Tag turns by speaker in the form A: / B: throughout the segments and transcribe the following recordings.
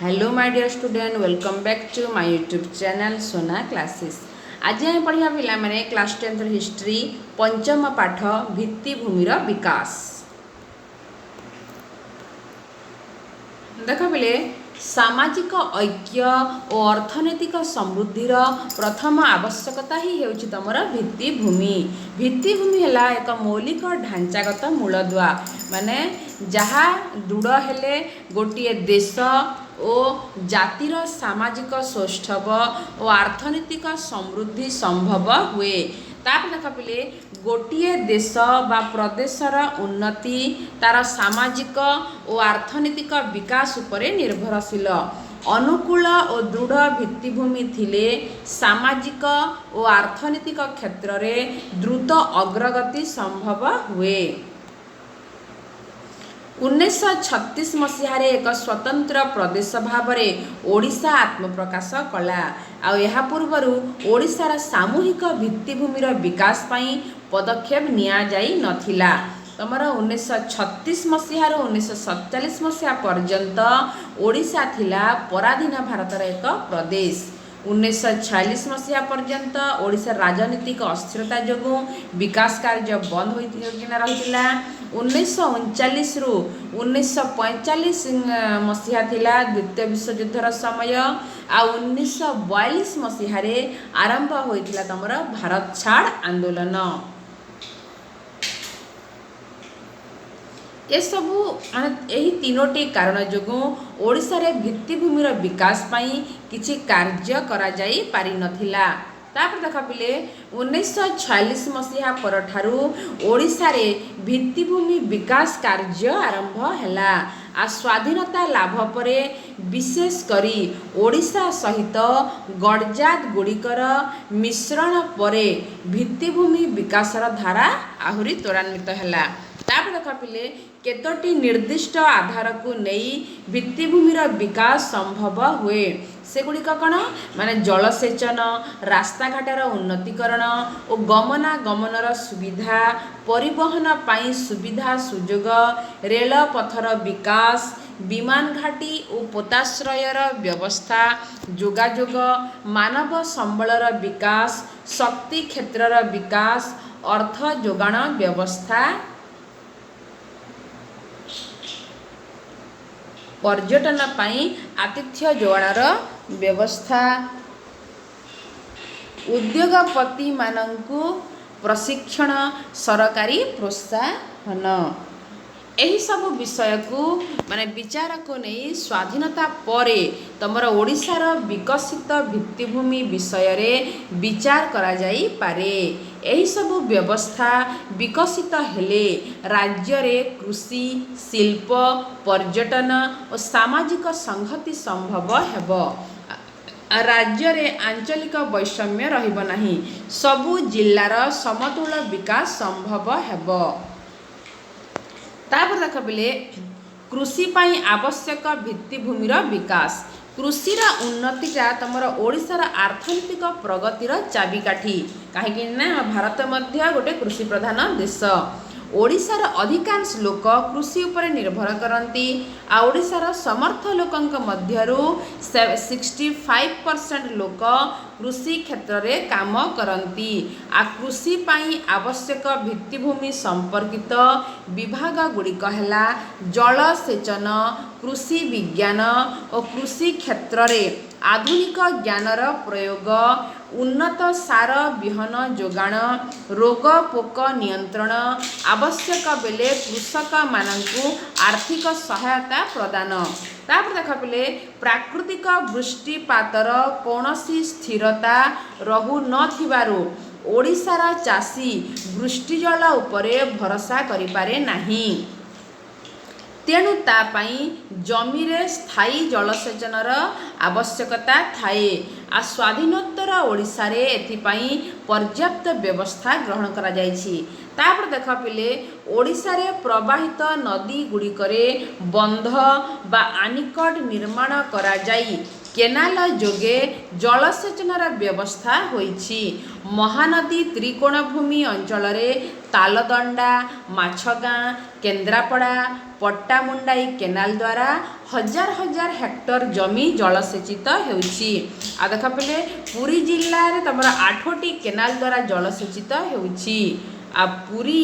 A: Hello my dear student, welcome back to my YouTube channel Sona Classes. आज आम पढ़ा पिला माने क्लास 10 हिस्ट्री पंचम पाठ भित्तिभूमिर विकास। देख पिले सामाजिक ऐक्य और अर्थनैतिक समृद्धिर प्रथम आवश्यकता ही हेउछि तमर भित्तिभूमि। भित्तिभूमि है एक मौलिक ढांचागत मूलदुआ माने जहा दृढ़ हेले गोटे देश ओ जातिर सामाजिक सौष्ठव और अर्थनैतिक समृद्धि संभव हुए। तापर देख पिले गोटे देश बा प्रदेशर उन्नति तार सामाजिक और अर्थनैतिक विकास उपरे निर्भरशील। अनुकूल और दृढ़ भित्तिभूमि थिले सामाजिक और अर्थनैतिक क्षेत्र में द्रुत अग्रगति संभव हुए। 1936 मसीह एक स्वतंत्र प्रदेश भाव ओडिशा आत्मप्रकाश कला। आ पूर्वर ओडिशार सामूहिक भित्तिभूमिर विकास पाई पदक्षेप निया जाई नथिला। तमर 1936 मसीह 1947 मसीहा पर्यंत ओडिशा थिला पराधीन भारतर एक प्रदेश। 1946 मसीहा पर्यंत ओडिशा राजनीतिक अस्थिरता जोगु विकास कार्य बंद होइकिना रहितिला। 1939 रु 1945 मसीहा थिला द्वितीय विश्वयुद्धर समय। आ 1942 मसीह आरंभ होइतिला तमर भारत छाड़ आंदोलन। ये सबू यही तीनोटी कारण जोगु ओडिशा रे भित्तिभूमिर विकास पाई किछि कार्य करा जाई पारि नथिला। तापर देख पिले 1946 मसीहा परठारु ओडिशा रे भित्तिभूमि विकास कार्य आरंभ हैला। आ स्वाधीनता लाभ परे विशेष करी ओडिशा सहित गडजात गुड़िकर मिश्रण परे भित्तिभूमि विकासर धारा आहुरी त्वरान्वित हैला। तापर देख पिले केतोटी निर्दिष्ट आधार को नहीं भित्तिभूमिर विकास संभव हुए। सेगुड़िक कौन माने जलसेचन, रास्ताघाटर उन्नतीकरण और गमनागमनर सुविधा, परिवहन पाई सुविधा सुजोग, रेल पथर विकास, विमान घाटी और पोताश्रयर व्यवस्था, जोगाजोग, मानव संबलर विकास, शक्ति क्षेत्रर विकास, अर्थ जोगाण व्यवस्था, पर्यटन पाई आतिथ्य जोगाणर व्यवस्था, उद्योगपति मानंकु प्रशिक्षण, सरकारी प्रोत्साहन, यही सब विषय को माने विचार को नहीं स्वाधीनता परे तमर ओडिशार विकसित भित्तिभूमि विषय रे विचार करा जाई पारे। यही सब व्यवस्था विकसित हेले राज्य रे कृषि, शिल्प, पर्यटन और सामाजिक संहति संभव हेब। राज्य रे आंचलिक वैषम्य रहिब नाही, सबु जिल्लार समतुल विकास संभव हेब। तापर देख पिले कृषि पाई आवश्यक भित्तिभूमिर विकास। कृषिर उन्नतिटा तमर ओडिशार अर्थनैतिक प्रगतिर चाबिकाठी। कहीं भारत मध्य गोटे कृषि प्रधान देश। ओडिशार अधिकांश लोक कृषि उपरे निर्भर करती। आ ओडिशार समर्थ लोकंक मध्यरु 65% लोक कृषि क्षेत्र रे काम करती। आ कृषि पाई आवश्यक भित्तिभूमि संपर्कित विभाग गुड़िक हैला जलसेचन, कृषि विज्ञान और कृषि क्षेत्र रे आधुनिक ज्ञानर प्रयोग, उन्नत सार विहन जोगाण, रोग पोक नियंत्रण, आवश्यक बेले कृषक मानंकु आर्थिक सहायता प्रदान। तापर देख पिले प्राकृतिक वृष्टिपातर कौनसी स्थिरता रहु नथिबारु ओडिशार चाषी वृष्टिजल उपरे भरोसा करिपारे नाही। तेणु तापाई जमी रे स्थायी जलसेचनर आवश्यकता थाए। आ स्वाधीनोत्तर ओडिशा रे एथिपाई पर्याप्त व्यवस्था ग्रहण करा जायछि। तापर देख पिले ओडिशा रे प्रवाहित नदी गुड़िकरे बंध बा आनिकट निर्माण करा जाई କେନାଲ ଯୋଗେ ଜଳସେଚନର ବ୍ୟବସ୍ଥା ହୋଇଛି। ମହାନଦୀ ତ୍ରିକୋଣଭୂମି ଅଞ୍ଚଳରେ ତାଲଦଣ୍ଡା, ମାଛଗାଁ, କେନ୍ଦ୍ରାପଡ଼ା, ପଟ୍ଟାମୁଣ୍ଡାଇ କେନାଲ ଦ୍ୱାରା ହଜାର ହଜାର ହେକ୍ଟର ଜମି ଜଳସେଚିତ ହେଉଛି। ଆଉ ଦେଖ ପିଲେ ପୁରୀ ଜିଲ୍ଲାରେ ତମର 8ଟି କେନାଲ ଦ୍ୱାରା ଜଳସେଚିତ ହେଉଛି। ଆଉ ପୁରୀ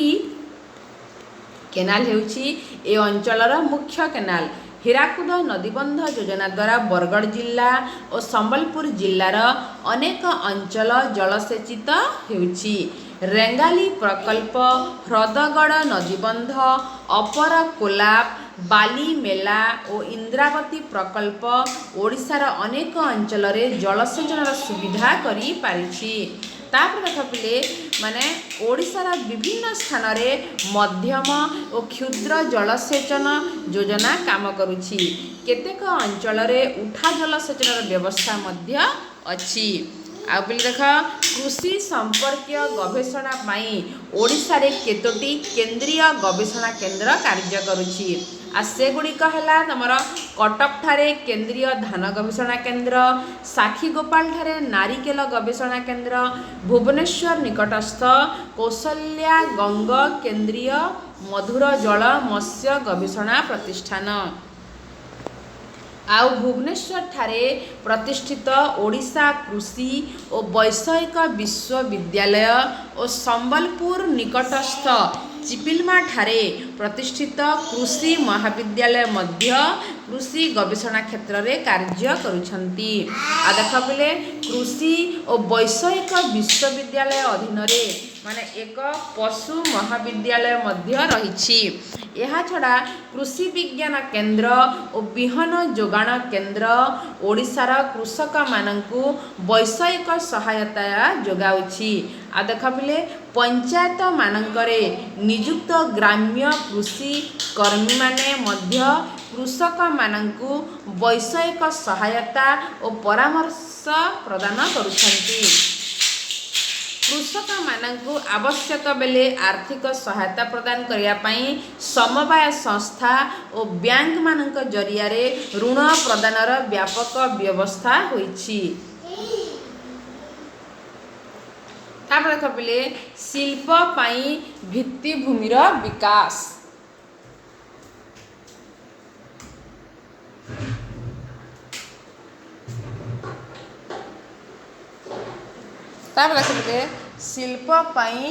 A: କେନାଲ ହେଉଛି ଏ ଅଞ୍ଚଳର ମୁଖ୍ୟ କେନାଲ। ହୀରାକୁଦ ନଦୀବନ୍ଧ ଯୋଜନା ଦ୍ୱାରା ବରଗଡ଼ ଜିଲ୍ଲା ଓ ସମ୍ବଲପୁର ଜିଲ୍ଲାର ଅନେକ ଅଞ୍ଚଳ ଜଳସେଚିତ ହେଉଛି। ରେଙ୍ଗାଲି ପ୍ରକଳ୍ପ, ହ୍ରଦଗଡ଼ ନଦୀବନ୍ଧ, ଅପର କୋଲାବ, ବାଲିମେଲା ଓ ଇନ୍ଦ୍ରାବତୀ ପ୍ରକଳ୍ପ ଓଡ଼ିଶାର ଅନେକ ଅଞ୍ଚଳରେ ଜଳସେଚନର ସୁବିଧା କରିପାରିଛି। ତାପରେ ଦେଖ ପିଲେ ମାନେ ଓଡ଼ିଶାର ବିଭିନ୍ନ ସ୍ଥାନରେ ମଧ୍ୟମ ଓ କ୍ଷୁଦ୍ର ଜଳସେଚନ ଯୋଜନା କାମ କରୁଛି। କେତେକ ଅଞ୍ଚଳରେ ଉଠା ଜଳସେଚନର ବ୍ୟବସ୍ଥା ମଧ୍ୟ ଅଛି। ଆଉ ପିଲେ ଦେଖ କୃଷି ସମ୍ପର୍କୀୟ ଗବେଷଣା ପାଇଁ ଓଡ଼ିଶାରେ କେତୋଟି କେନ୍ଦ୍ରୀୟ ଗବେଷଣା କେନ୍ଦ୍ର କାର୍ଯ୍ୟ କରୁଛି। ଆଉ ସେଗୁଡ଼ିକ ହେଲା ତମର କଟକଠାରେ କେନ୍ଦ୍ରୀୟ ଧାନ ଗବେଷଣା କେନ୍ଦ୍ର, ସାକ୍ଷୀଗୋପାଳଠାରେ ନାରିକେଲ ଗବେଷଣା କେନ୍ଦ୍ର, ଭୁବନେଶ୍ୱର ନିକଟସ୍ଥ କୌଶଲ୍ୟାଗଞ୍ଜ କେନ୍ଦ୍ରୀୟ ମଧୁର ଜଳ ମତ୍ସ୍ୟ ଗବେଷଣା ପ୍ରତିଷ୍ଠାନ, ଆଉ ଭୁବନେଶ୍ୱରଠାରେ ପ୍ରତିଷ୍ଠିତ ଓଡ଼ିଶା କୃଷି ଓ ବୈଷୟିକ ବିଶ୍ୱବିଦ୍ୟାଳୟ ଓ ସମ୍ବଲପୁର ନିକଟସ୍ଥ ଚିପିଲମାଠାରେ ପ୍ରତିଷ୍ଠିତ କୃଷି ମହାବିଦ୍ୟାଳୟ ମଧ୍ୟ କୃଷି ଗବେଷଣା କ୍ଷେତ୍ରରେ କାର୍ଯ୍ୟ କରୁଛନ୍ତି। ଆଉ ଦେଖ ପିଲେ କୃଷି ଓ ବୈଷୟିକ ବିଶ୍ୱବିଦ୍ୟାଳୟ ଅଧୀନରେ ମାନେ ଏକ ପଶୁ ମହାବିଦ୍ୟାଳୟ ମଧ୍ୟ ରହିଛି। ଏହାଛଡ଼ା କୃଷି ବିଜ୍ଞାନ କେନ୍ଦ୍ର ଓ ବିହନ ଯୋଗାଣ କେନ୍ଦ୍ର ଓଡ଼ିଶାର କୃଷକମାନଙ୍କୁ ବୈଷୟିକ ସହାୟତା ଯୋଗାଉଛି। ଆଉ ଦେଖ ପିଲେ ପଞ୍ଚାୟତ ମାନଙ୍କରେ ନିଯୁକ୍ତ ଗ୍ରାମ୍ୟ କୃଷି କର୍ମୀମାନେ ମଧ୍ୟ କୃଷକମାନଙ୍କୁ ବୈଷୟିକ ସହାୟତା ଓ ପରାମର୍ଶ ପ୍ରଦାନ କରୁଛନ୍ତି। କୃଷକମାନଙ୍କୁ ଆବଶ୍ୟକ ବେଳେ ଆର୍ଥିକ ସହାୟତା ପ୍ରଦାନ କରିବା ପାଇଁ ସମବାୟ ସଂସ୍ଥା ଓ ବ୍ୟାଙ୍କମାନଙ୍କ ଜରିଆରେ ଋଣ ପ୍ରଦାନର ବ୍ୟାପକ ବ୍ୟବସ୍ଥା ହୋଇଛି। ତାପରେ ଦେଖ ପିଲେ ଶିଳ୍ପ ପାଇଁ ଭିତ୍ତିଭୂମିର ବିକାଶ। ତାପରେ ଦେଖ ପିଲେ ଶିଳ୍ପ ପାଇଁ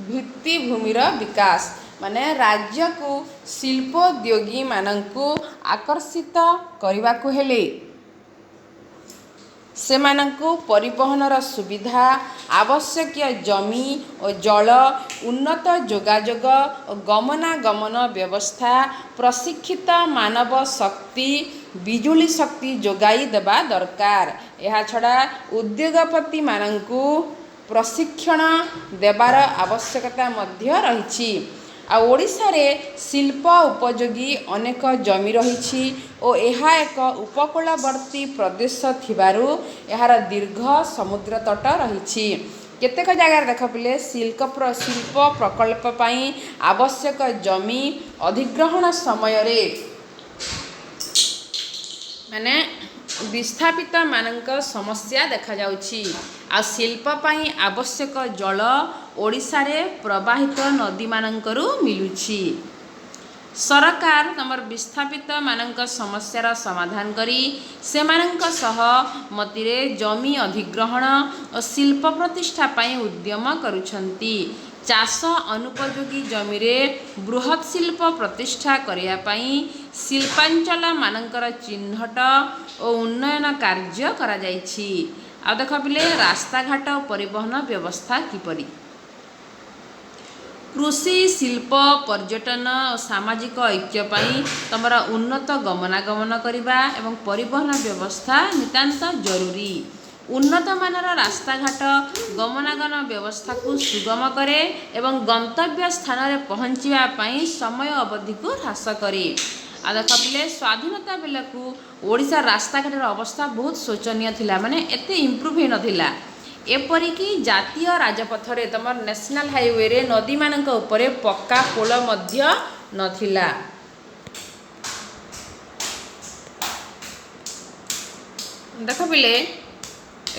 A: ଭିତ୍ତିଭୂମିର ବିକାଶ ମାନେ ରାଜ୍ୟକୁ ଶିଳ୍ପୋଦ୍ୟୋଗୀମାନଙ୍କୁ ଆକର୍ଷିତ କରିବାକୁ ହେଲେ ସେମାନଙ୍କୁ ପରିବହନର ସୁବିଧା, ଆବଶ୍ୟକୀୟ ଜମି ଓ ଜଳ, ଉନ୍ନତ ଯୋଗାଯୋଗ ଓ ଗମନାଗମନ ବ୍ୟବସ୍ଥା, ପ୍ରଶିକ୍ଷିତ ମାନବ ଶକ୍ତି, ବିଜୁଳି ଶକ୍ତି ଯୋଗାଇ ଦେବା ଦରକାର। ଏହାଛଡ଼ା ଉଦ୍ୟୋଗପତିମାନଙ୍କୁ ପ୍ରଶିକ୍ଷଣ ଦେବାର ଆବଶ୍ୟକତା ମଧ୍ୟ ରହିଛି। ଆଉ ଓଡ଼ିଶାରେ ଶିଳ୍ପ ଉପଯୋଗୀ ଅନେକ ଜମି ରହିଛି ଓ ଏହା ଏକ ଉପକୂଳବର୍ତ୍ତୀ ପ୍ରଦେଶ ଥିବାରୁ ଏହାର ଦୀର୍ଘ ସମୁଦ୍ର ତଟ ରହିଛି। କେତେକ ଜାଗାରେ ଦେଖ ପିଲେ ଶିଳ୍ପ ପ୍ରକଳ୍ପ ପାଇଁ ଆବଶ୍ୟକ ଜମି ଅଧିଗ୍ରହଣ ସମୟରେ ମାନେ ବିସ୍ଥାପିତ ମାନଙ୍କ ସମସ୍ୟା ଦେଖାଯାଉଛି। ଆଉ ଶିଳ୍ପ ପାଇଁ ଆବଶ୍ୟକ ଜଳ ଓଡ଼ିଶାରେ ପ୍ରବାହିତ ନଦୀମାନଙ୍କରୁ ମିଳୁଛି। ସରକାର ତମର ବିସ୍ଥାପିତ ମାନଙ୍କ ସମସ୍ୟାର ସମାଧାନ କରି ସେମାନଙ୍କ ସହ ମତିରେ ଜମି ଅଧିଗ୍ରହଣ ଓ ଶିଳ୍ପ ପ୍ରତିଷ୍ଠା ପାଇଁ ଉଦ୍ୟମ କରୁଛନ୍ତି। ଚାଷ ଅନୁପଯୋଗୀ ଜମିରେ ବୃହତ ଶିଳ୍ପ ପ୍ରତିଷ୍ଠା କରିବା ପାଇଁ ଶିଳ୍ପାଞ୍ଚଳ ମାନଙ୍କର ଚିହ୍ନଟ ଓ ଉନ୍ନୟନ କାର୍ଯ୍ୟ କରାଯାଇଛି। ଆଉ ଦେଖ ପିଲେ ରାସ୍ତାଘାଟ ଓ ପରିବହନ ବ୍ୟବସ୍ଥା କିପରି। କୃଷି, ଶିଳ୍ପ, ପର୍ଯ୍ୟଟନ ଓ ସାମାଜିକ ଐକ୍ୟ ପାଇଁ ତମର ଉନ୍ନତ ଗମନାଗମନ କରିବା ଏବଂ ପରିବହନ ବ୍ୟବସ୍ଥା ନିତାନ୍ତ ଜରୁରୀ। ଉନ୍ନତମାନର ରାସ୍ତାଘାଟ ଗମନାଗମନ ବ୍ୟବସ୍ଥାକୁ ସୁଗମ କରେ ଏବଂ ଗନ୍ତବ୍ୟ ସ୍ଥାନରେ ପହଞ୍ଚିବା ପାଇଁ ସମୟ ଅବଧିକୁ ହ୍ରାସ କରେ। ଆଉ ଦେଖ ପିଲେ ସ୍ୱାଧୀନତା ବେଳକୁ ଓଡ଼ିଶାର ରାସ୍ତାଘାଟର ଅବସ୍ଥା ବହୁତ ଶୋଚନୀୟ ଥିଲା, ମାନେ ଏତେ ଇମ୍ପ୍ରୁଭ୍ ହୋଇନଥିଲା। ଏପରିକି ଜାତୀୟ ରାଜପଥରେ ତମର ନ୍ୟାସନାଲ ହାଇୱେରେ ନଦୀମାନଙ୍କ ଉପରେ ପକ୍କା ପୋଲ ମଧ୍ୟ ନଥିଲା। देख पिले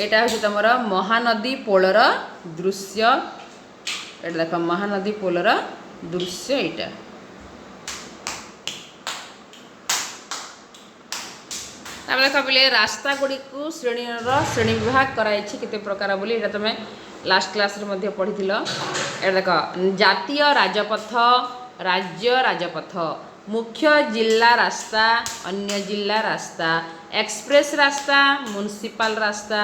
A: एटा हूँ तुम महानदी पोलर दृश्य। ये देख महानदी पोलर दृश्य यहाँ देख पिले रास्ता गुड़ी को श्रेणी विभाग कराई केते प्रकार बोली ये तुम लास्ट क्लास रे पढ़ी ये देख जातीय राजपथ राज्य राजपथ मुख्य जिला रास्ता अन्य जिला रास्ता एक्सप्रेस रास्ता म्युनिसिपल रास्ता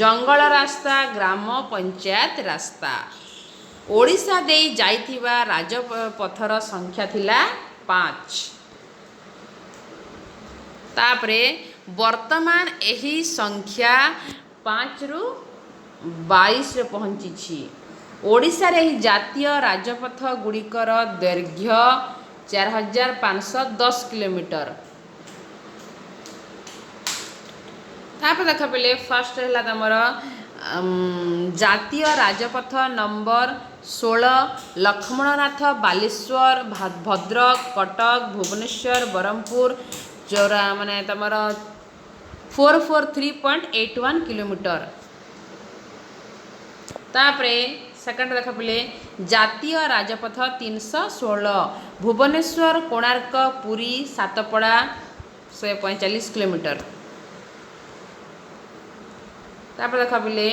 A: जंगल रास्ता ग्राम पंचायत रास्ता ओडिशा दे जाइथिबा राजपथर संख्या थिला 5 तापरे वर्तमान एही संख्या 5 रु 22 रे पहुंची छी। ओडिशा रे जातीय राजपथ गुड़िकर दैर्घ्य 4510 किलोमीटर। तापर देख पे फर्स्ट है तुम जातीय राजपथ नंबर 16 लक्ष्मणनाथ बालेश्वर भद्रक कटक भुवनेश्वर ब्रह्मपुर चौरा माने तुम 443.81 किलोमीटर। तापरे सेकंड देख पे जातीय राजपथ 316 भुवनेश्वर कोणार्क पुरी सातपड़ा 145 किलोमीटर। तापर देख पे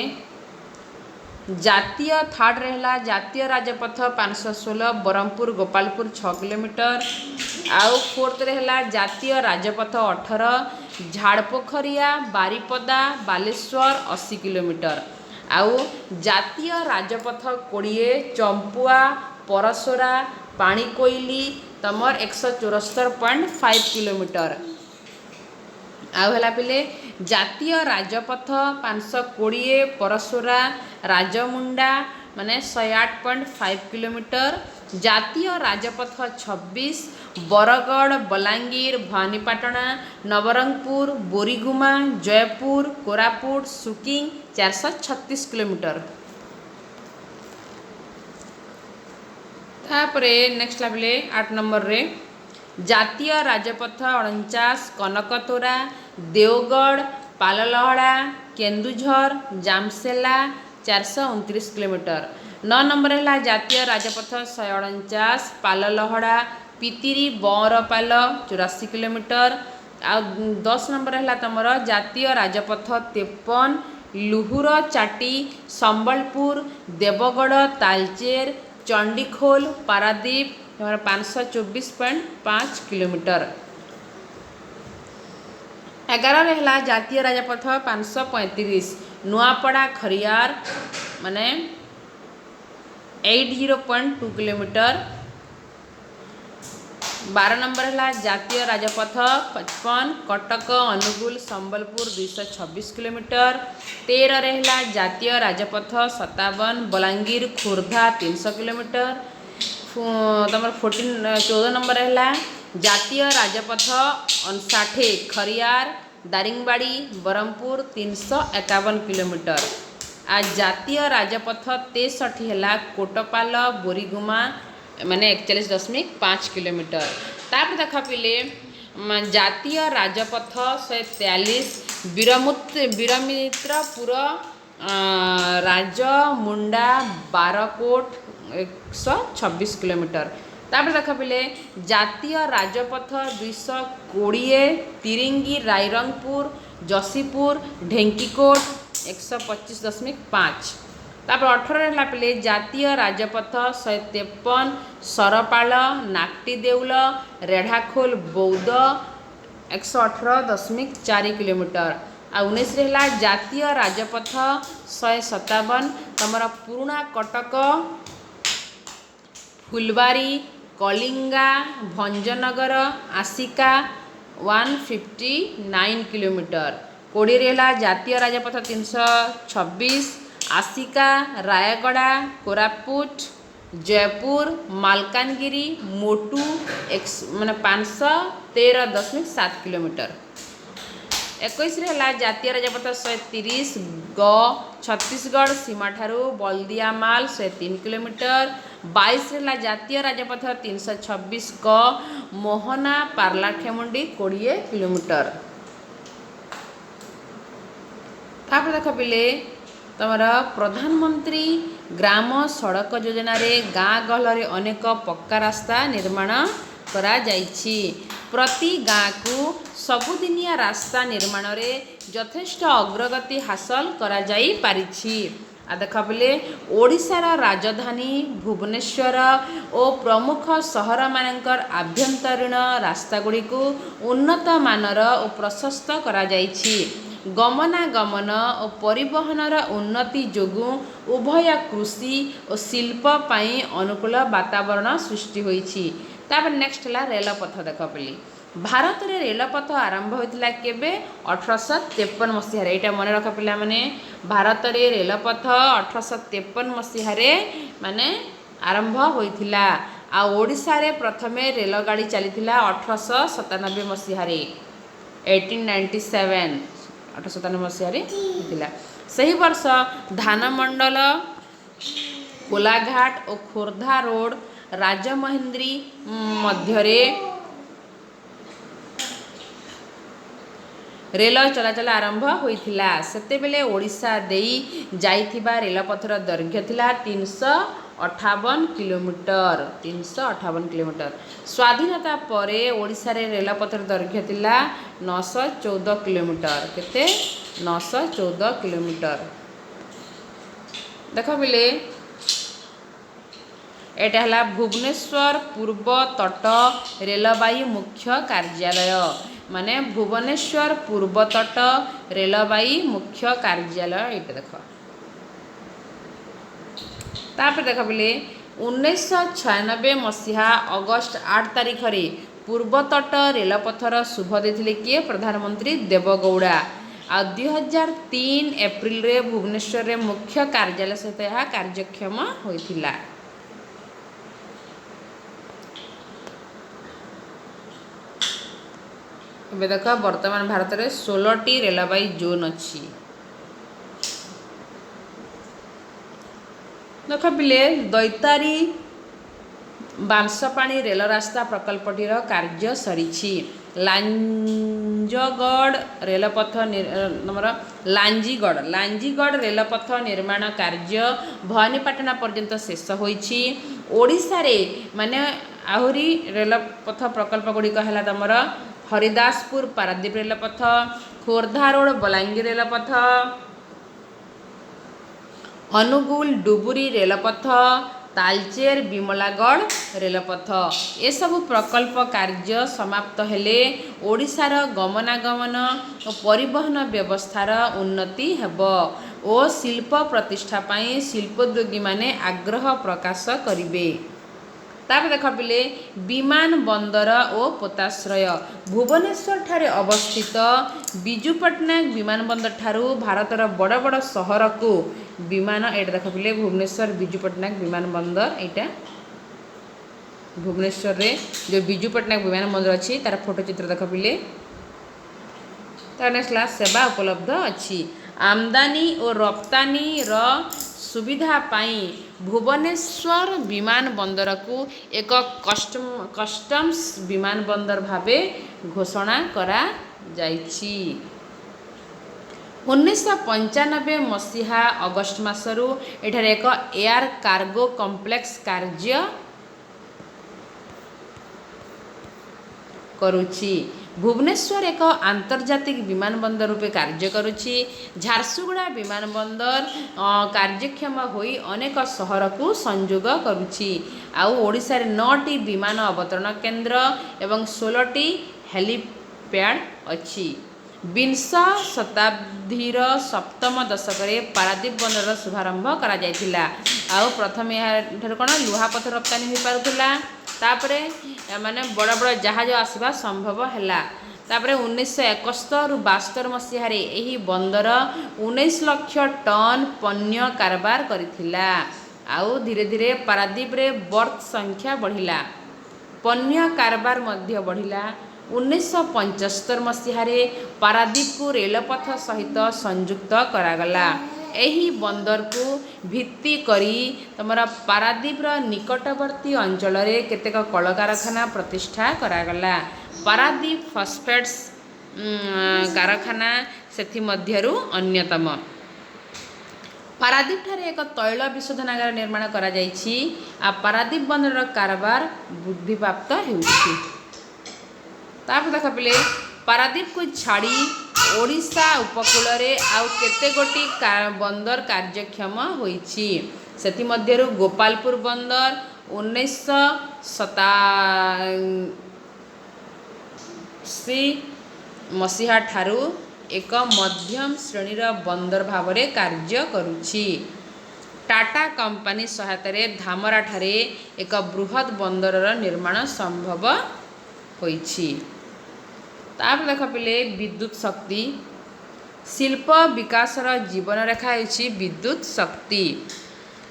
A: जातीय थर्ड रहा जातीय राजपथ 516 ब्रह्मपुर गोपालपुर 6 किलोमीटर। आउ फोर्थ रहा जातीय राजपथ 18 झाड़पोखरिया बारिपदा बालेश्वर 80 किलोमीटर। आउ जातीय राजपथ 20 चंपुआ परसोरा पाणीकोइली तमर 174.5 किलोमीटर। आउ है पिले जातीय राजपथ 520 परसोरा राजमुंडा माने 108.5 किलोमीटर। जातीय राजपथ 26 बरगढ़ बलांगीर भवानीपाटना नवरंगपुर बोरीगुमा जयपुर कोरापुट सुकिंग 436 किलोमीटर। तापरे नेक्स्ट लाभिले 8 नंबर रे जातीय राजपथ 49 कनकतोरा देवगढ़ पाललहड़ा केन्दुझर जामसेला 429 किलोमीटर। 9 नंबर है जातीय राजपथ 149 पाललहड़ा पितिरी बरपाल 84 किलोमीटर। आ 10 नंबर है तुम जातीय राजपथ 53 लुहुर चाटी संबलपुर देवगढ़ तालचेर चंडीखोल पारादीप 524.5 किलोमीटर। 11 रहा जातीय राजपथ 535 नुआपड़ा खरियार माने 80.2 किलोमीटर। 12 नंबर है जातीय राजपथ 55 कटक अनुगुल संबलपुर 226 किलोमीटर। 13 रहा जातीय राजपथ 57 बलांगीर खुर्धा 300 किलोमीटर। तुम 14 नंबर है जातीय राजपथ 59 खरियार दारिंगबाड़ी ब्रह्मपुर 351 किलोमीटर। आ जातीय राजपथ 63 है कोटपाल बोरीगुमा माने 41.5 किलोमीटर। तापर देख पिले जातीय राजपथ 143 वीरमित्रपुर राजमुंडा बारकोट 126 किलोमीटर। तापर देख पिले जातीय राजपथ 220 तिरिंगी रायरंगपुर जसीपुर ढेंकीकोट 125.5। तापर 18 है पिले जातीय राजपथ 153 सरपाल नाकटी देउल रेढ़ाखोल बौद्ध 118.4 किलोमीटर। आ 19 है जातीय राजपथ 157 तमर पुराणा कटक फुलबारी कलिंगा भंजनगर आसिका 159 किलोमीटर। 20 रहा जातीय राजपथ 326 आसिका रायगड़ा कोरापुट जयपुर मालकानगिरी मोटू माने 513.7 किलोमीटर। 21 है जातीय राजपथ 130 ग छत्तीसगढ़ सीमा ठारू बल्दियामाल 103 किलोमीटर। 22 है जातीय राजपथ 326 क मोहना पार्लाखेमुंडी 20 किलोमीटर। तापर देख पिले तुमर प्रधानमंत्री ग्राम सड़क योजन गाँ गहल अनेक पक्का रास्ता निर्माण करा जाइछि। प्रति गाँ को सबुदिनिया रास्ता निर्माण रे यथेष्ट अग्रगति हासिल करा जाई पारिछि। आ देख पिले ओडिशार राजधानी भुवनेश्वर और प्रमुख सहर मानकर आभ्यंतरीण रास्ता गुड़ी को उन्नत मानर और प्रशस्त करा जाइछि। गमनागमन और परिवहनर उन्नति जोगु उभय कृषि और शिल्प पाई अनुकूल वातावरण सृष्टि होइछि। तापर नेक्स्ट है रेलपथ। देख पिले भारत में रेलपथ आरंभ होता केबे 1853 मसीह। यहाँ मन रख पिला माने भारत में रेलपथ 1853 मसीह माने आरंभ होता। आ ओडिशा रे प्रथमे रेलगाड़ी चली 1897 मसीह 1897 1897 मसीह होता। सही वर्ष धानमंडल कोलाघाट और खोर्धा रोड राजमहेंद्री मध्यरे रेल चलाचल आरंभ होइथिला। सेतेबेले ओडिशा देई जाइथिबा रेलपथर दैर्घ्य थिला 358 किलोमीटर 358 किलोमीटर। स्वाधीनता परे ओडिशा रे रेलपथर दैर्घ्य थिला 914 किलोमीटर। केते 914 किलोमीटर। देख बिले एटा हला भुवनेश्वर पूर्व तट रेलवाई मुख्य कार्यालय माने भुवनेश्वर पूर्व तट रेलवाई मुख्य कार्यालय। ये देख तापर देख बिले 1996 मसीहा अगस्ट 8 तारिख रे पूर्व तट रेलपथर शुभ देथिले किए प्रधानमंत्री देवगौड़ा। आ 2003 एप्रिल रे भुवनेश्वर रे मुख्य कार्यालय सहित यह कार्यक्षम होइथिला। ଏବେ ଦେଖ ବର୍ତ୍ତମାନ ଭାରତରେ 16ଟି ରେଳବାଇ ଜୋନ୍ ଅଛି। ଦେଖ ପିଲେ ଦୈତାରୀ ବାଂଶପାଣି ରେଳ ରାସ୍ତା ପ୍ରକଳ୍ପଟିର କାର୍ଯ୍ୟ ସରିଛି। ଲାଞ୍ଜଗଡ଼ ରେଳପଥ ଆମର ଲାଞ୍ଜିଗଡ଼ ରେଳପଥ ନିର୍ମାଣ କାର୍ଯ୍ୟ ଭବାନୀପାଟଣା ପର୍ଯ୍ୟନ୍ତ ଶେଷ ହୋଇଛି। ଓଡ଼ିଶାରେ ମାନେ ଆହୁରି ରେଳପଥ ପ୍ରକଳ୍ପ ଗୁଡ଼ିକ ହେଲା ତମର हरिदासपुर पारादीप रेलपथ, खोर्धा रोड बलांगीर रेलपथ, अनुगुल डुबुरी रेलपथ, तालचेर विमलागढ़ रेलपथ। ये सब प्रकल्प कार्य समाप्त हेले ओडिशार गमनागमन और परिवहन व्यवस्थार उन्नति हेब और शिल्प प्रतिष्ठा पाई शिल्पोद्योगी माने आग्रह प्रकाश करिवे। तापर देख पिले विमान बंदर और पोताश्रय भुवनेश्वर ठारे अवस्थित विजु पट्टनायक विमान बंदर ठारू भारतर बड़ बड़ सहर को विमान एटा देख पिले भुवनेश्वर विजु पट्टनायक विमान बंदर। यहाँ भुवनेश्वर रे जो विजु पट्टनायक विमान बंदर अच्छी तार फोटो चित्र देख पिले। तार नेक्स्ट सेवा उपलब्ध अच्छी। आमदानी और रप्तानी सुविधा पाई भुवनेश्वर विमान बंदर को एक कस्टम्स विमान बंदर भावे घोषणा करा जाइछि। 1995 मसीहा अगस्ट मासरू एठारे एक एयर कार्गो कॉम्प्लेक्स कार्य करुछि। भुवनेश्वर एक आंतर्जातिक विमान बंदर रूपे कार्य करुछि। झारसुगुड़ा विमान बंदर कार्यक्षम होई अनेक सहर को संयोग करुछि। आउ ओडिशा रे 9टी विमान अवतरण केन्द्र एवं 16टी हेलीपैड अछि। विंश शताब्दीर सप्तम दशक पारादीप बंदर शुभारंभ करा जायथिला। आउ प्रथम यहाँ कौन लुहापथ रप्तानी हो पारुला। तापरे माने बड़ बड़ जहाज आसवा संभव हैला। तापरे 1971-72 मसीह यही बंदर 19 लाख टन पण्य कारबार करिथिला। आउ धीरे धीरे पारादीप रे बर्थ संख्या बढ़िला, पण्य कारबार मध्य बढ़िला। 1975 मसीह पारादीप को रेलपथ सहित संयुक्त करागला। एही बंदर को भित्ति करी तमरा पारादीप निकटवर्ती अंचल केतेक कल कारखाना प्रतिष्ठा करागला। पारादीप फॉस्फेट्स कारखाना सेथि मध्यरु अन्यतम। पारादीप ठारे एक तैल विशोधनागार निर्माण करा जायछि आ पारादीप बंदर कारबार वृद्धिप्राप्त हेउछि। तापर देख पिले पारादीप को छाड़ी ओडिशा उपकूल रे आउ केते गोटी बंदर कार्यक्षम होइछि। सेथि मध्यरु गोपालपुर बंदर 1987 मसीहा ठारू एक मध्यम श्रेणीर बंदर भाव में कार्य करुछि। टाटा कंपनी सहायता रे धामरा ठारे एक बृहत बंदरर निर्माण संभव होइछि। तापर देख पिले विद्युत शक्ति शिल्प विकासर जीवन रेखा होइछि विद्युत शक्ति।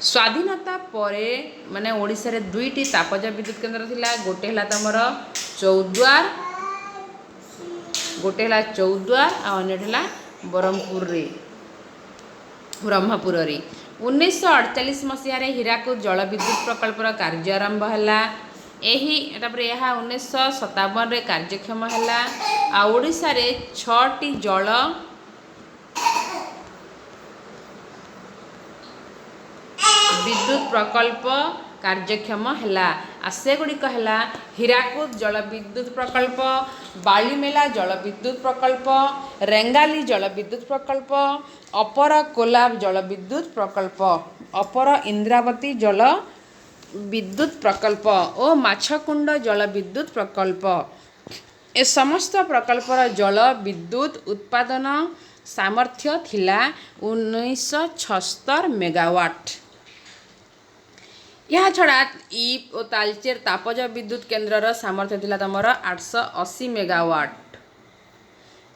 A: स्वाधीनता परे माने ओडिशा रे दुईटी तापज विद्युत केन्द्र थिला। गोटे हला तमर चौद्वार आ अन्य हला ब्रह्मपुर रे। 1948 मसीह रे हीराकुद जल विद्युत प्रकल्पर कार्य आरंभ हला। एही तापरे यह 1957 रे कार्यक्षम हला। आ ओडिशा रे 6टी जल विद्युत प्रकल्प कार्यक्षम हला। आ से गुड़िक हला हीराकुद जल विद्युत प्रकल्प, बालीमेला जल विद्युत प्रकल्प, रेंगाली जल विद्युत प्रकल्प, अपर कोलाब जल विद्युत प्रकल्प, अपर इंद्रावती जल विद्युत प्रकल्प और माछकुंड जल विद्युत प्रकल्प। ए समस्त प्रकल्पर जल विद्युत उत्पादन सामर्थ्य थिला 1976 मेगावाट। यह छड़ा ईप और तालचेर तापज विद्युत केन्द्रर सामर्थ्य थिला तमर 880 मेगावाट।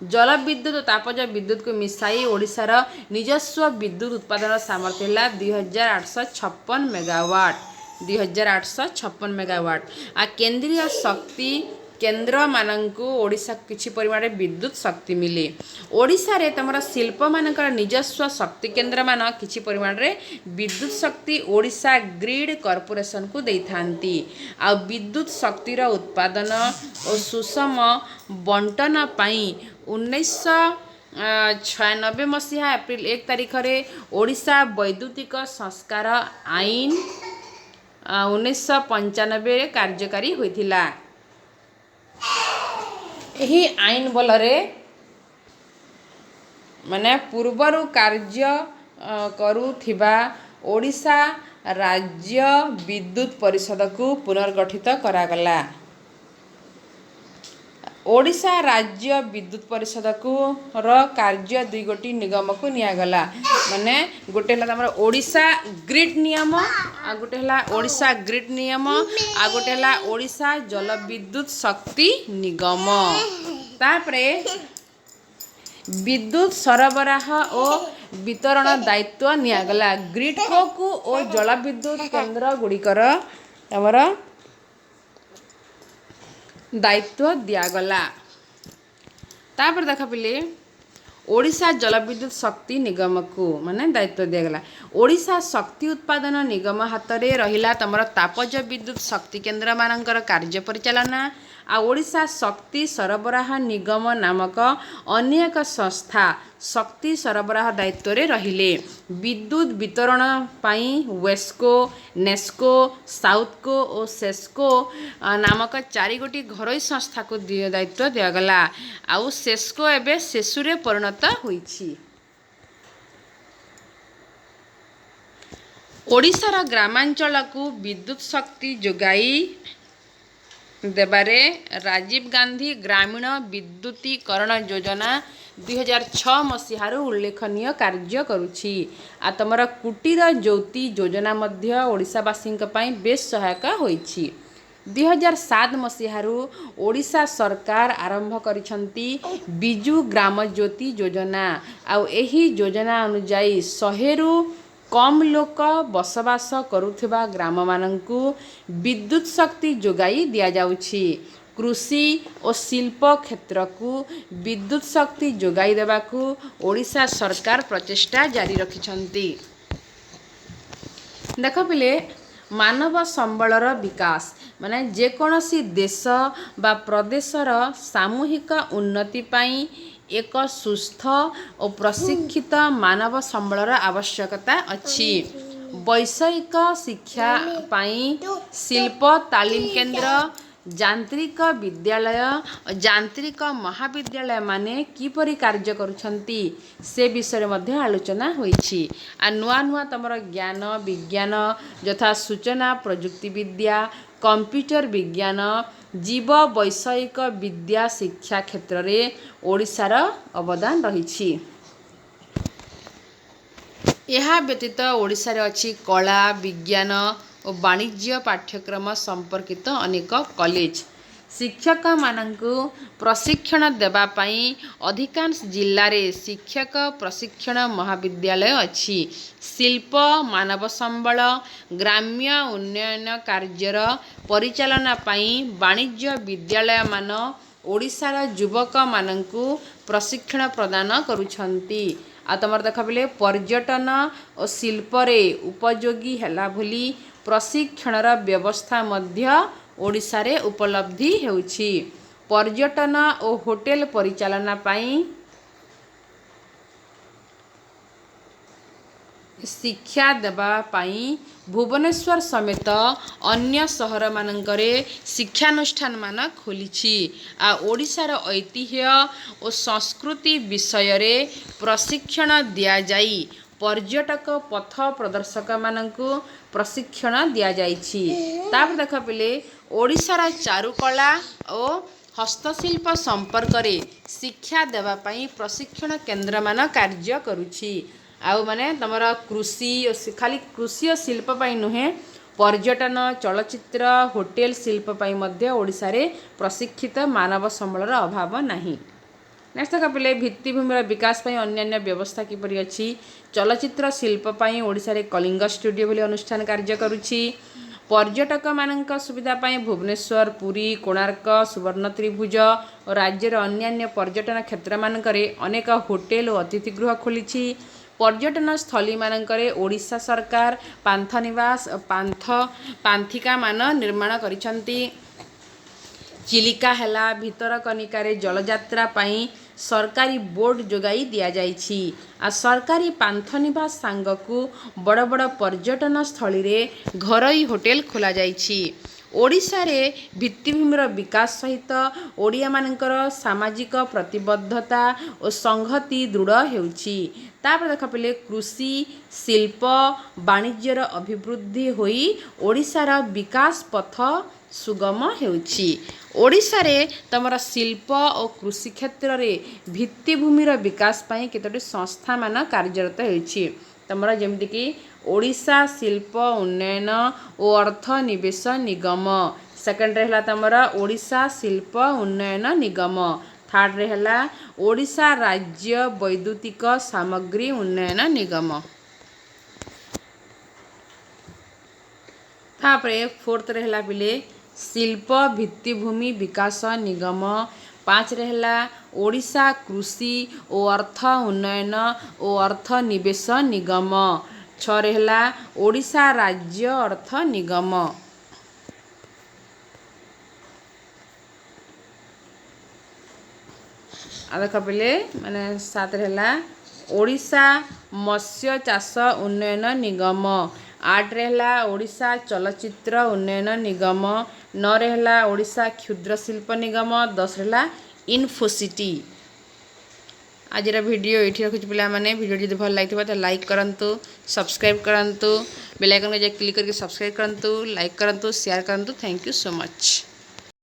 A: जल विद्युत और तापज विद्युत को मिसाई ओडिशार निजस्व विद्युत उत्पादन सामर्थ्य है 2856 मेगावाट। 2856 मेगावाट। आ केंद्रीय शक्ति केन्द्र मानक ओडिशा किछि परिमाण में विद्युत शक्ति मिले। ओडिशा रे तमरा शिल्प मानकर निजस्व शक्ति केन्द्र मान किछि परिमाण रे विद्युत शक्ति ओडिशा ग्रिड कॉर्पोरेशन को देइथांती। आ विद्युत शक्तिर उत्पादन और सुषम बंटन पई 1996 मसीहा एप्रिल 1 तारिख रे ओडिशा वैद्युतिक संस्कार आईन 1995 कार्यकारी होइथिला। यही आईन बल रे माने पूर्वरु कार्य करुथिबा ओडिशा राज्य विद्युत परिषद को पुनर्गठित करागला। ओडिशा राज्य विद्युत परिषद को कार्य दुई गोटी निगम को नियागला। माने गोटे हला हमर ओडिशा ग्रिड नियम आ गोटे हला ओडिशा ग्रिड नियम आ गोटे हला ओडिशा जल विद्युत शक्ति निगम। तापरे विद्युत सरबराह और वितरण दायित्व नियागला ग्रिडको को और जल विद्युत केन्द्र गुड़िकर हमर दायित्व दियागला। तापर देख पिले ओडिशा जल विद्युत शक्ति निगम को माने दायित्व दियागला। ओडिशा शक्ति उत्पादन निगम हाथ रे रहिला तमर तापज विद्युत शक्ति केन्द्र मानकर कार्य परिचालना। आ ओडिशा शक्ति सरबराह निगम नामक अन्य एक संस्था शक्ति सरबराह दायित्व रे रहिले। विद्युत वितरण पाई वेस्को, नेस्को, साउथको और सेस्को नामक 4 गोटी घरोई संस्था को दायित्व दियागला। आउ सेस्को एबे सेसुरे परिणत होइछि। ओडिशार ग्रामांचल को विद्युत शक्ति जोगाई देबारे राजीव गांधी ग्रामीण विद्युतीकरण योजना 2006 मसीहार उल्लेखनीय कार्य करुछि। आ तमर कुटीर ज्योति योजना मध्य ओडिशावासी बेस सहायक होइछि। 2007 मसीहारू ओडिशा सरकार आरंभ करिछंती बिजु ग्राम ज्योति योजना। आ एही योजना अनुसार 100 कम लोक बसवास करुथिबा ग्राम मानंकु विद्युत शक्ति जोगाई दिया जाउछि। कृषि और शिल्प क्षेत्र को विद्युत शक्ति जोगाई देबाकू ओडिशा सरकार प्रचेष्टा जारी रखिछंती। देख पिले ମାନବ ସମ୍ବଳର ବିକାଶ ମାନେ ଯେକୌଣସି ଦେଶ ବା ପ୍ରଦେଶର ସାମୂହିକ ଉନ୍ନତି ପାଇଁ ଏକ ସୁସ୍ଥ ଓ ପ୍ରଶିକ୍ଷିତ ମାନବ ସମ୍ବଳର ଆବଶ୍ୟକତା ଅଛି। ବୈଷୟିକ ଶିକ୍ଷା ପାଇଁ ଶିଳ୍ପ ତାଲିମ କେନ୍ଦ୍ର, ଯାନ୍ତ୍ରିକ ବିଦ୍ୟାଳୟ ଓ ଯାନ୍ତ୍ରିକ ମହାବିଦ୍ୟାଳୟ ମାନେ କିପରି କାର୍ଯ୍ୟ କରୁଛନ୍ତି ସେ ବିଷୟରେ ମଧ୍ୟ ଆଲୋଚନା ହୋଇଛି। ଆଉ ନୂଆ ନୂଆ ତମର ଜ୍ଞାନ ବିଜ୍ଞାନ ଯଥା ସୂଚନା ପ୍ରଯୁକ୍ତିବିଦ୍ୟା, କମ୍ପ୍ୟୁଟର ବିଜ୍ଞାନ, ଜୀବ ବୈଷୟିକ ବିଦ୍ୟା ଶିକ୍ଷା କ୍ଷେତ୍ରରେ ଓଡ଼ିଶାର ଅବଦାନ ରହିଛି। ଏହା ବ୍ୟତୀତ ଓଡ଼ିଶାରେ ଅଛି କଳା, ବିଜ୍ଞାନ ଓ ବାଣିଜ୍ୟ ପାଠ୍ୟକ୍ରମ ସମ୍ପର୍କିତ ଅନେକ କଲେଜ। ଶିକ୍ଷକମାନଙ୍କୁ ପ୍ରଶିକ୍ଷଣ ଦେବା ପାଇଁ ଅଧିକାଂଶ ଜିଲ୍ଲାରେ ଶିକ୍ଷକ ପ୍ରଶିକ୍ଷଣ ମହାବିଦ୍ୟାଳୟ ଅଛି। ଶିଳ୍ପ, ମାନବ ସମ୍ବଳ, ଗ୍ରାମ୍ୟ ଉନ୍ନୟନ କାର୍ଯ୍ୟର ପରିଚାଳନା ପାଇଁ ବାଣିଜ୍ୟ ବିଦ୍ୟାଳୟମାନ ଓଡ଼ିଶାର ଯୁବକମାନଙ୍କୁ ପ୍ରଶିକ୍ଷଣ ପ୍ରଦାନ କରୁଛନ୍ତି। ଆଉ ତମର ଦେଖ ବୋଲେ ପର୍ଯ୍ୟଟନ ଓ ଶିଳ୍ପରେ ଉପଯୋଗୀ ହେଲା ଭଳି ପ୍ରଶିକ୍ଷଣର ବ୍ୟବସ୍ଥା ମଧ୍ୟ ଓଡ଼ିଶାରେ ଉପଲବ୍ଧି ହେଉଛି। ପର୍ଯ୍ୟଟନ ଓ ହୋଟେଲ ପରିଚାଳନା ପାଇଁ ଶିକ୍ଷା ଦେବା ପାଇଁ ଭୁବନେଶ୍ୱର ସମେତ ଅନ୍ୟ ସହରମାନଙ୍କରେ ଶିକ୍ଷାନୁଷ୍ଠାନମାନ ଖୋଲିଛି। ଆଉ ଓଡ଼ିଶାର ଐତିହ୍ୟ ଓ ସଂସ୍କୃତି ବିଷୟରେ ପ୍ରଶିକ୍ଷଣ ଦିଆଯାଇ ପର୍ଯ୍ୟଟକ ପଥ ପ୍ରଦର୍ଶକମାନଙ୍କୁ ପ୍ରଶିକ୍ଷଣ ଦିଆଯାଇଛି। ତାପରେ ଦେଖ ପିଲେ ଓଡ଼ିଶାର ଚାରୁକଳା ଓ ହସ୍ତଶିଳ୍ପ ସମ୍ପର୍କରେ ଶିକ୍ଷା ଦେବା ପାଇଁ ପ୍ରଶିକ୍ଷଣ କେନ୍ଦ୍ରମାନ କାର୍ଯ୍ୟ କରୁଛି। ଆଉ ମାନେ ତମର କୃଷି ଓ ଖାଲି କୃଷି ଓ ଶିଳ୍ପ ପାଇଁ ନୁହେଁ, ପର୍ଯ୍ୟଟନ, ଚଳଚ୍ଚିତ୍ର, ହୋଟେଲ ଶିଳ୍ପ ପାଇଁ ମଧ୍ୟ ଓଡ଼ିଶାରେ ପ୍ରଶିକ୍ଷିତ ମାନବ ସମ୍ବଳର ଅଭାବ ନାହିଁ। ନେକ୍ସଟ ଦେଖ ପିଲେ ଭିତ୍ତିଭୂମିର ବିକାଶ ପାଇଁ ଅନ୍ୟାନ୍ୟ ବ୍ୟବସ୍ଥା କିପରି ଅଛି। ଚଳଚ୍ଚିତ୍ର ଶିଳ୍ପ ପାଇଁ ଓଡ଼ିଶାରେ କଳିଙ୍ଗ ଷ୍ଟୁଡ଼ିଓ ଭଳି ଅନୁଷ୍ଠାନ କାର୍ଯ୍ୟ କରୁଛି। ପର୍ଯ୍ୟଟକମାନଙ୍କ ସୁବିଧା ପାଇଁ ଭୁବନେଶ୍ୱର, ପୁରୀ, କୋଣାର୍କ, ସୁବର୍ଣ୍ଣ ତ୍ରିଭୁଜ ଓ ରାଜ୍ୟର ଅନ୍ୟାନ୍ୟ ପର୍ଯ୍ୟଟନ କ୍ଷେତ୍ରମାନଙ୍କରେ ଅନେକ ହୋଟେଲ ଓ ଅତିଥି ଗୃହ ଖୋଲିଛି। ପର୍ଯ୍ୟଟନ ସ୍ଥଳୀମାନଙ୍କରେ ଓଡ଼ିଶା ସରକାର ପାନ୍ଥନିବାସ ଓ ପାନ୍ଥିକାମାନ ନିର୍ମାଣ କରିଛନ୍ତି। ଚିଲିକା ହେଲା ଭିତରକନିକାରେ ଜଳଯାତ୍ରା ପାଇଁ ସରକାରୀ ବୋଟ ଯୋଗାଇ ଦିଆଯାଇଛି। ଆଉ ସରକାରୀ ପାନ୍ଥନିବାସ ସାଙ୍ଗକୁ ବଡ଼ ବଡ଼ ପର୍ଯ୍ୟଟନ ସ୍ଥଳୀରେ ଘରୋଇ ହୋଟେଲ ଖୋଲାଯାଇଛି। ଓଡ଼ିଶାରେ ଭିତ୍ତିଭୂମିର ବିକାଶ ସହିତ ଓଡ଼ିଆମାନଙ୍କର ସାମାଜିକ ପ୍ରତିବଦ୍ଧତା ଓ ସଂହତି ଦୃଢ଼ ହେଉଛି। ତାପରେ ଦେଖ ପିଲେ କୃଷି, ଶିଳ୍ପ, ବାଣିଜ୍ୟର ଅଭିବୃଦ୍ଧି ହୋଇ ଓଡ଼ିଶାର ବିକାଶ ପଥ ସୁଗମ ହେଉଛି। ଓଡ଼ିଶାରେ ତମର ଶିଳ୍ପ ଓ କୃଷି କ୍ଷେତ୍ରରେ ଭିତ୍ତିଭୂମିର ବିକାଶ ପାଇଁ କେତୋଟି ସଂସ୍ଥାମାନ କାର୍ଯ୍ୟରତ ହେଉଛି। ତମର ଯେମିତିକି ଓଡ଼ିଶା ଶିଳ୍ପ ଉନ୍ନୟନ ଓ ଅର୍ଥ ନିବେଶ ନିଗମ, ସେକେଣ୍ଡରେ ହେଲା ତମର ଓଡ଼ିଶା ଶିଳ୍ପ ଉନ୍ନୟନ ନିଗମ, ଥାର୍ଡ଼ରେ ହେଲା ଓଡ଼ିଶା ରାଜ୍ୟ ବୈଦ୍ୟୁତିକ ସାମଗ୍ରୀ ଉନ୍ନୟନ ନିଗମ। ତାପରେ ଫୋର୍ଥରେ ହେଲା ପିଲେ ଶିଳ୍ପ ଭିତ୍ତିଭୂମି ବିକାଶ ନିଗମ, ପାଞ୍ଚରେ ହେଲା ଓଡ଼ିଶା କୃଷି ଓ ଅର୍ଥ ଉନ୍ନୟନ ଓ ଅର୍ଥ ନିବେଶ ନିଗମ, ଛଅରେ ହେଲା ଓଡ଼ିଶା ରାଜ୍ୟ ଅର୍ଥ ନିଗମ। ଆଉ ଦେଖ ପିଲେ ମାନେ ସାତରେ ହେଲା ଓଡ଼ିଶା ମତ୍ସ୍ୟ ଚାଷ ଉନ୍ନୟନ ନିଗମ, ଆଠରେ ହେଲା ଓଡ଼ିଶା ଚଳଚ୍ଚିତ୍ର ଉନ୍ନୟନ ନିଗମ, ନଅରେ ହେଲା ଓଡ଼ିଶା କ୍ଷୁଦ୍ର ଶିଳ୍ପ ନିଗମ, ଦଶରେ ହେଲା ଇନଫୋସିଟି। ଆଜିର ଭିଡ଼ିଓ ଏଇଠି ରଖୁଛି ପିଲାମାନେ। ଭିଡ଼ିଓ ଯଦି ଭଲ ଲାଗିଥିବ ତ ଲାଇକ୍ କରନ୍ତୁ, ସବସ୍କ୍ରାଇବ୍ କରନ୍ତୁ, ବେଲ୍ ଆଇକନ୍କୁ ଯାଇ କ୍ଲିକ୍ କରିକି ସବସ୍କ୍ରାଇବ୍ କରନ୍ତୁ, ଲାଇକ୍ କରନ୍ତୁ, ସେୟାର କରନ୍ତୁ। Thank you so much.